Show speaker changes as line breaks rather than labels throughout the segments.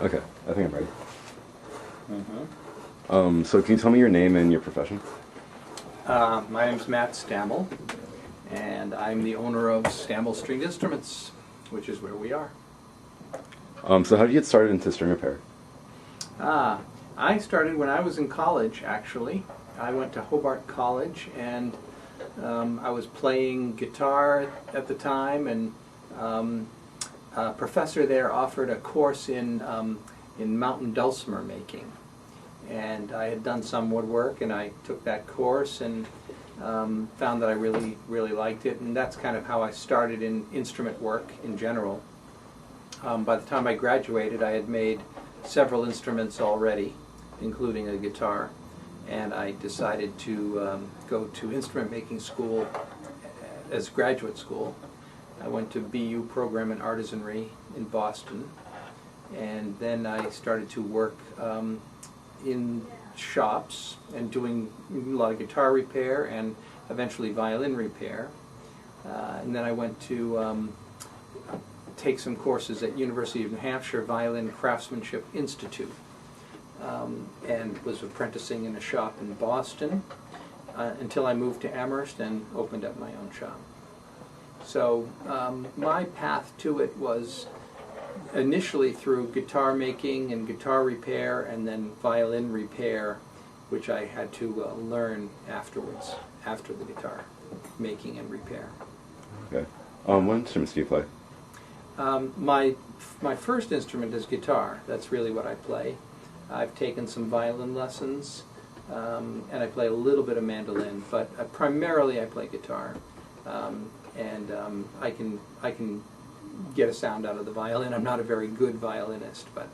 Okay, I think I'm ready.
Mm-hmm.
So can you tell me your name and your profession?
My name's Matt Stamell, and I'm the owner of Stamell Stringed Instruments, which is where we are.
So how did you get started into string repair?
I started when I was in college, actually. I went to Hobart College, and I was playing guitar at the time, and a professor there offered a course in mountain dulcimer making. And I had done some woodwork, and I took that course and found that I really, really liked it. And that's kind of how I started in instrument work in general. By the time I graduated, I had made several instruments already, including a guitar. And I decided to go to instrument making school as graduate school. I went to BU program in artisanry in Boston. And then I started to work in shops and doing a lot of guitar repair and eventually violin repair. And then I went to take some courses at University of New Hampshire Violin Craftsmanship Institute, and was apprenticing in a shop in Boston until I moved to Amherst and opened up my own shop. So my path to it was initially through guitar making and guitar repair, and then violin repair, which I had to learn afterwards, after the guitar making and repair.
Okay. What instruments do you play?
My first instrument is guitar. That's really what I play. I've taken some violin lessons, and I play a little bit of mandolin, but primarily I play guitar. And I can get a sound out of the violin. I'm not a very good violinist, but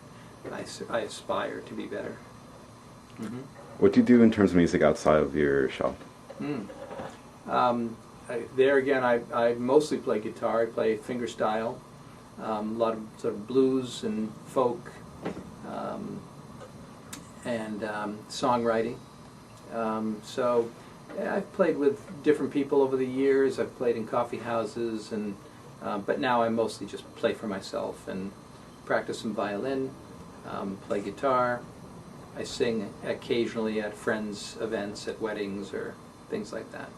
I aspire to be better. Mm-hmm.
What do you do in terms of music outside of your shop?
There again, I mostly play guitar. I play fingerstyle, a lot of sort of blues and folk, and songwriting. So I've played with different people over the years. I've played in coffee houses, and but now I mostly just play for myself and practice some violin, play guitar. I sing occasionally at friends' events, at weddings, or things like that.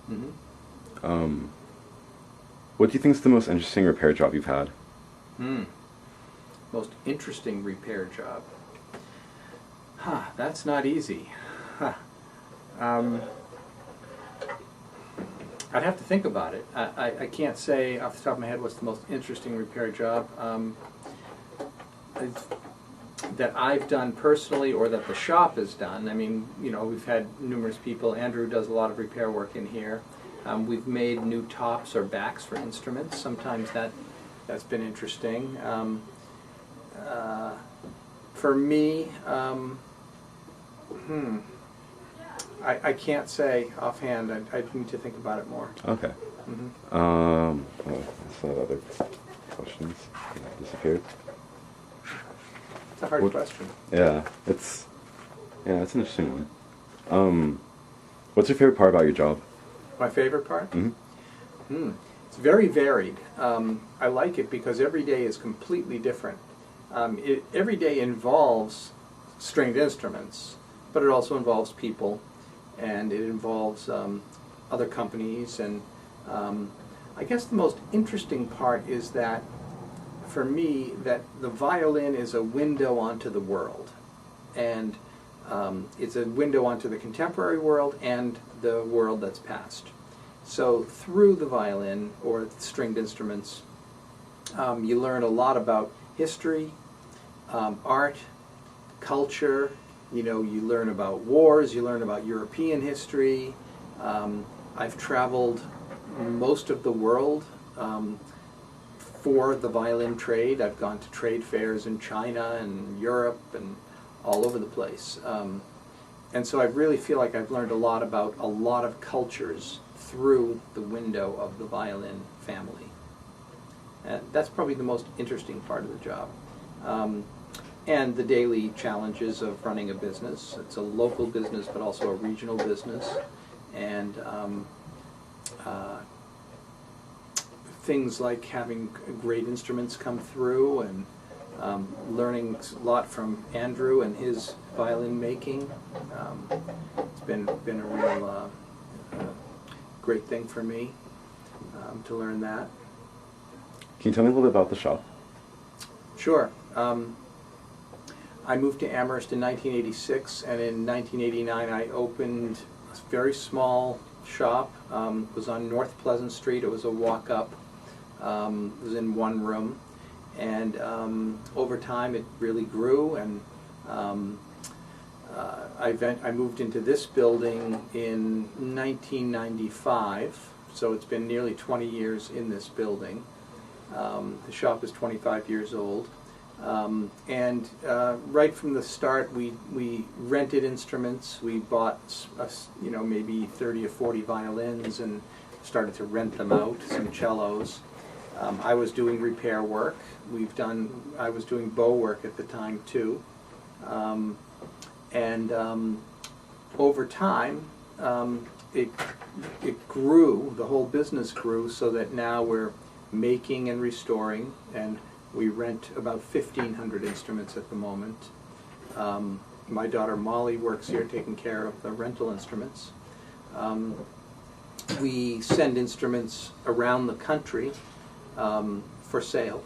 Mm-hmm.
What do you think is the most interesting repair job you've had?
Most interesting repair job? That's not easy. I'd have to think about it. I can't say off the top of my head what's the most interesting repair job that I've done personally, or that the shop has done. I mean, you know, we've had numerous people. Andrew does a lot of repair work in here. We've made new tops or backs for instruments. Sometimes that's been interesting. For me, I can't say offhand. I need to think about it more.
Okay.
Mm-hmm.
Oh, I saw other questions that disappeared.
It's a hard question.
Yeah, it's an interesting one. What's your favorite part about your job?
My favorite part?
Mm-hmm.
It's very varied. I like it because every day is completely different. Every day involves stringed instruments, but it also involves people, and it involves other companies. And I guess the most interesting part is that, for me, that the violin is a window onto the world. And it's a window onto the contemporary world and the world that's past. So through the violin, or stringed instruments, you learn a lot about history, art, culture. You know, you learn about wars, you learn about European history. I've traveled most of the world for the violin trade. I've gone to trade fairs in China and Europe and all over the place. And so I really feel like I've learned a lot about a lot of cultures through the window of the violin family. And that's probably the most interesting part of the job. And the daily challenges of running a business. It's a local business, but also a regional business. And things like having great instruments come through, and learning a lot from Andrew and his violin making. It's been a real great thing for me to learn that.
Can you tell me a little bit about the shop?
Sure. I moved to Amherst in 1986, and in 1989 I opened a very small shop. It was on North Pleasant Street. It was a walk-up. It was in one room, and over time it really grew, and I moved into this building in 1995, so it's been nearly 20 years in this building. The shop is 25 years old, and right from the start we rented instruments. We bought maybe 30 or 40 violins and started to rent them out, some cellos. I was doing repair work. I was doing bow work at the time too, and over time it grew. The whole business grew so that now we're making and restoring, and we rent about 1,500 instruments at the moment. My daughter Molly works here taking care of the rental instruments. We send instruments around the country for sale.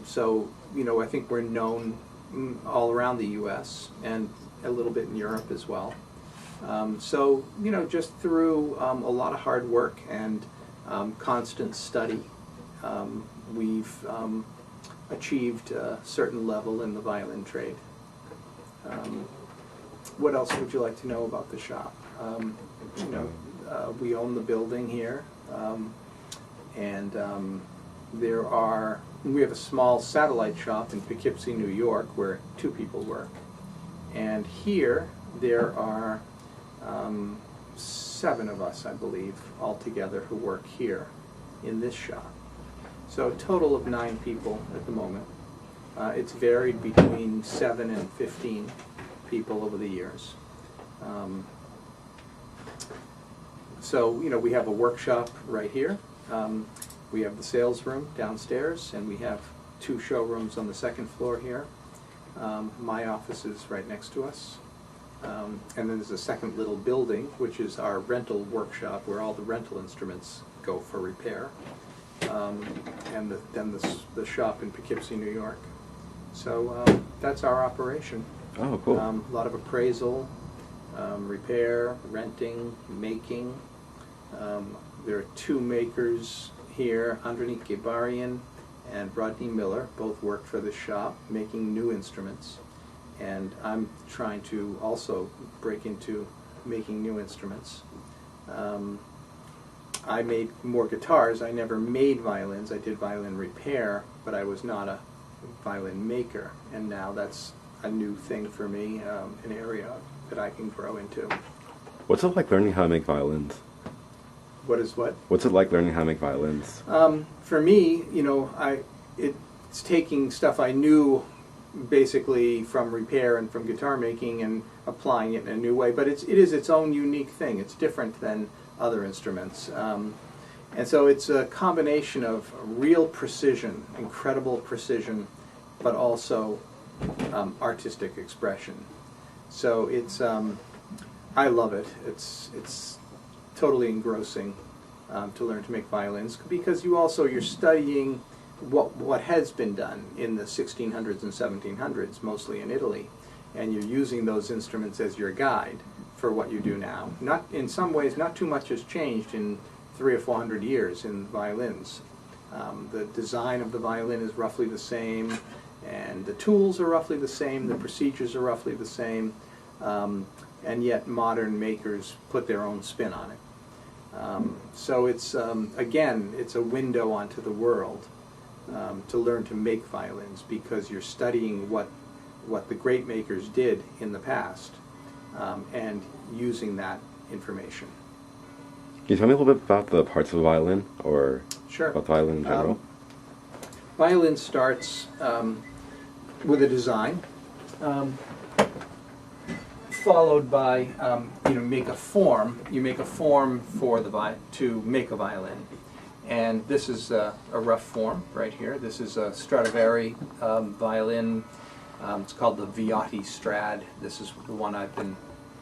So, I think we're known all around the U.S. and a little bit in Europe as well. So, just through a lot of hard work and constant study, we've achieved a certain level in the violin trade. What else would you like to know about the shop? We own the building here, and we have a small satellite shop in Poughkeepsie, New York, where 2 people work. And here there are 7 of us, I believe, altogether who work here in this shop. So a total of 9 people at the moment. It's varied between 7 and 15 people over the years. So, we have a workshop right here. We have the sales room downstairs, and we have 2 showrooms on the 2nd floor here. My office is right next to us. And then there's a second little building, which is our rental workshop, where all the rental instruments go for repair. And then the shop in Poughkeepsie, New York. So that's our operation.
Oh, cool.
A lot of appraisal, repair, renting, making. There are 2 makers here, Andronique Gebarian and Rodney Miller, both work for this shop, making new instruments. And I'm trying to also break into making new instruments. I made more guitars. I never made violins. I did violin repair, but I was not a violin maker. And now that's a new thing for me, an area that I can grow into.
What's it like learning how to make violins?
What is what?
What's it like learning how to make violins?
For me, it's taking stuff I knew basically from repair and from guitar making and applying it in a new way. But it is its own unique thing. It's different than other instruments. And so it's a combination of real precision, incredible precision, but also artistic expression. So it's, I love it. It's totally engrossing to learn to make violins, because you're studying what has been done in the 1600s and 1700s, mostly in Italy, and you're using those instruments as your guide for what you do now. Not in some ways, not too much has changed in 300 or 400 years in violins. The design of the violin is roughly the same, and the tools are roughly the same, the procedures are roughly the same, and yet modern makers put their own spin on it. So it's, again, it's a window onto the world to learn to make violins, because you're studying what the great makers did in the past and using that information.
Can you tell me a little bit about the parts of a violin, or
Sure.
about violin in general?
Violin starts with a design, followed by make a form. You make a form for to make a violin, And this is a rough form right here. This is a Stradivari violin. It's called the Viotti Strad. This is the one I've been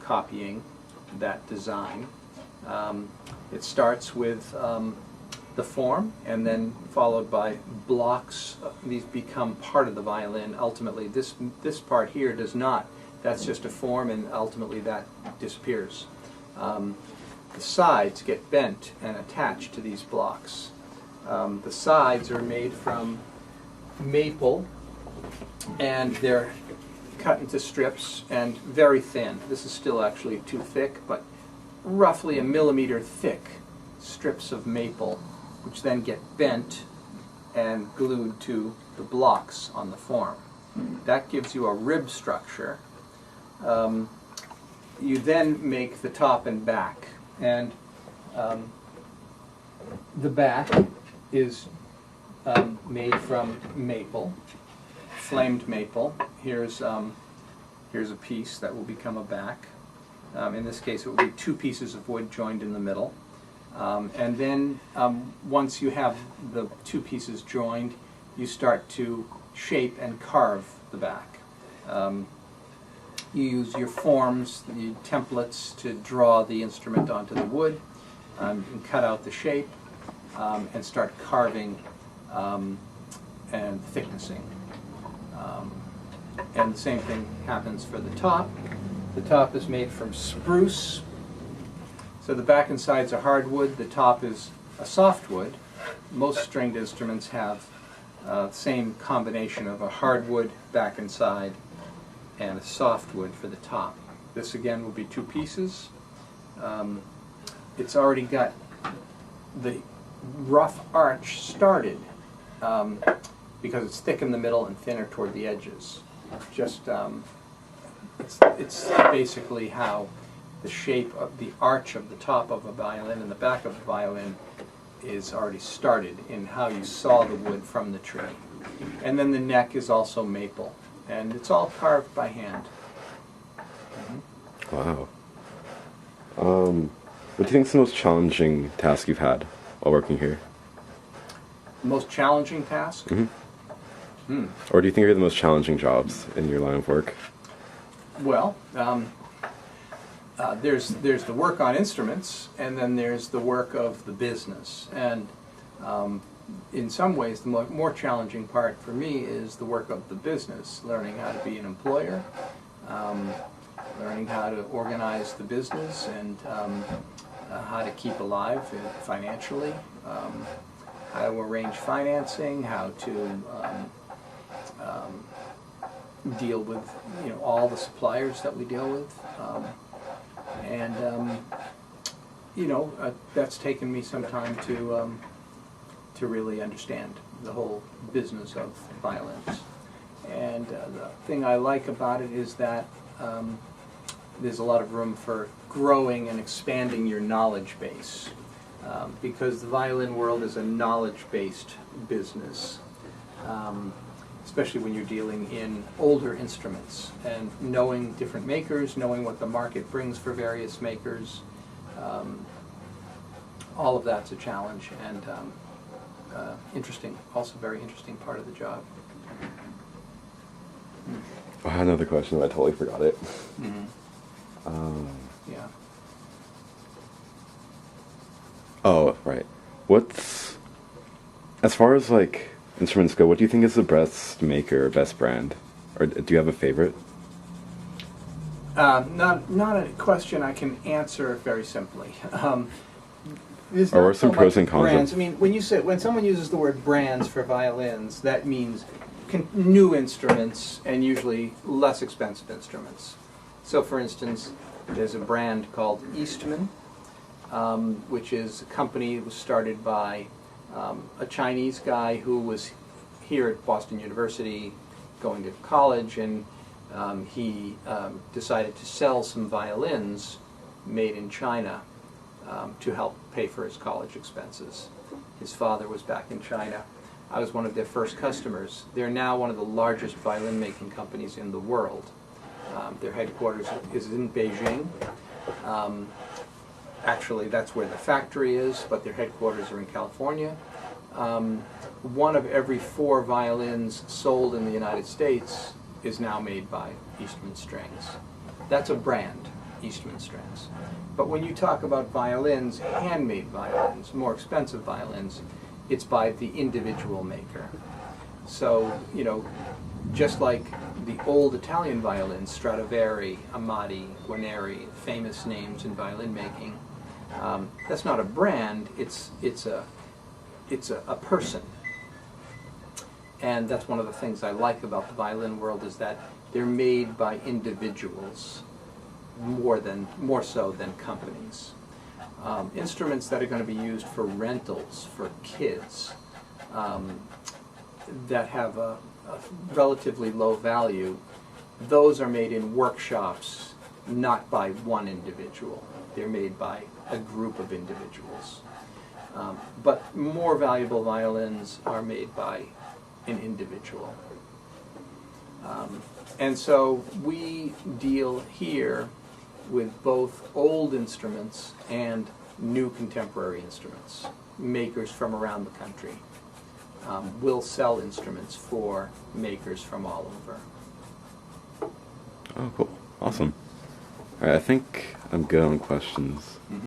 copying, that design. It starts with the form and then followed by blocks. These become part of the violin. Ultimately, this part here does not. That's just a form, and ultimately that disappears. The sides get bent and attached to these blocks. The sides are made from maple, and they're cut into strips and very thin. This is still actually too thick, but roughly a millimeter thick strips of maple, which then get bent and glued to the blocks on the form. That gives you a rib structure. You then make the top and back, and the back is made from maple, flamed maple. Here's a piece that will become a back. In this case, it will be two pieces of wood joined in the middle. And then once you have the two pieces joined, you start to shape and carve the back. You use your forms, the templates, to draw the instrument onto the wood, and cut out the shape, and start carving and thicknessing. And the same thing happens for the top. The top is made from spruce. So the back and sides are hardwood, the top is a softwood. Most stringed instruments have the same combination of a hardwood back and side and a softwood for the top. This again will be two pieces. It's already got the rough arch started because it's thick in the middle and thinner toward the edges. Just it's basically how the shape of the arch of the top of a violin and the back of a violin is already started in how you saw the wood from the tree. And then the neck is also maple, and it's all carved by hand.
Wow. What do you think is the most challenging task you've had while working here?
The most challenging task?
Or do you think are the most challenging jobs in your line of work?
Well, there's the work on instruments, and then there's the work of the business. And in some ways, the more challenging part for me is the work of the business, learning how to be an employer, learning how to organize the business, and how to keep alive financially, how to arrange financing, how to deal with all the suppliers that we deal with. That's taken me some time to really understand the whole business of violins. And the thing I like about it is that there's a lot of room for growing and expanding your knowledge base, because the violin world is a knowledge-based business, especially when you're dealing in older instruments, and knowing different makers, knowing what the market brings for various makers. All of that's a challenge, and interesting, also very interesting part of the job.
I had another question, but I totally forgot it.
Yeah.
Oh, right. As far as like instruments go, what do you think is the best maker or best brand? Or do you have a favorite?
Not a question I can answer very simply. There's
Or
not
some
so
pros
much
and cons.
brands. I mean, when someone uses the word brands for violins, that means new instruments and usually less expensive instruments. So, for instance, there's a brand called Eastman, which is a company that was started by a Chinese guy who was here at Boston University going to college, and he decided to sell some violins made in China to help pay for his college expenses. His father was back in China. I was one of their first customers. They're now one of the largest violin making companies in the world. Their headquarters is in Beijing. Actually, that's where the factory is, but their headquarters are in California. One of every 4 violins sold in the United States is now made by Eastman Strings. That's a brand, Eastman Strings. But when you talk about violins, handmade violins, more expensive violins, it's by the individual maker. So, you know, just like the old Italian violins, Stradivari, Amati, Guarneri, famous names in violin making, that's not a brand, it's a person. And that's one of the things I like about the violin world, is that they're made by individuals more so than companies. Instruments that are going to be used for rentals for kids that have a relatively low value, those are made in workshops, not by one individual. They're made by a group of individuals. But more valuable violins are made by an individual. And so we deal here with both old instruments and new contemporary instruments. Makers from around the country will sell instruments for makers from all over.
Oh, cool. Awesome. All right, I think I'm good on questions.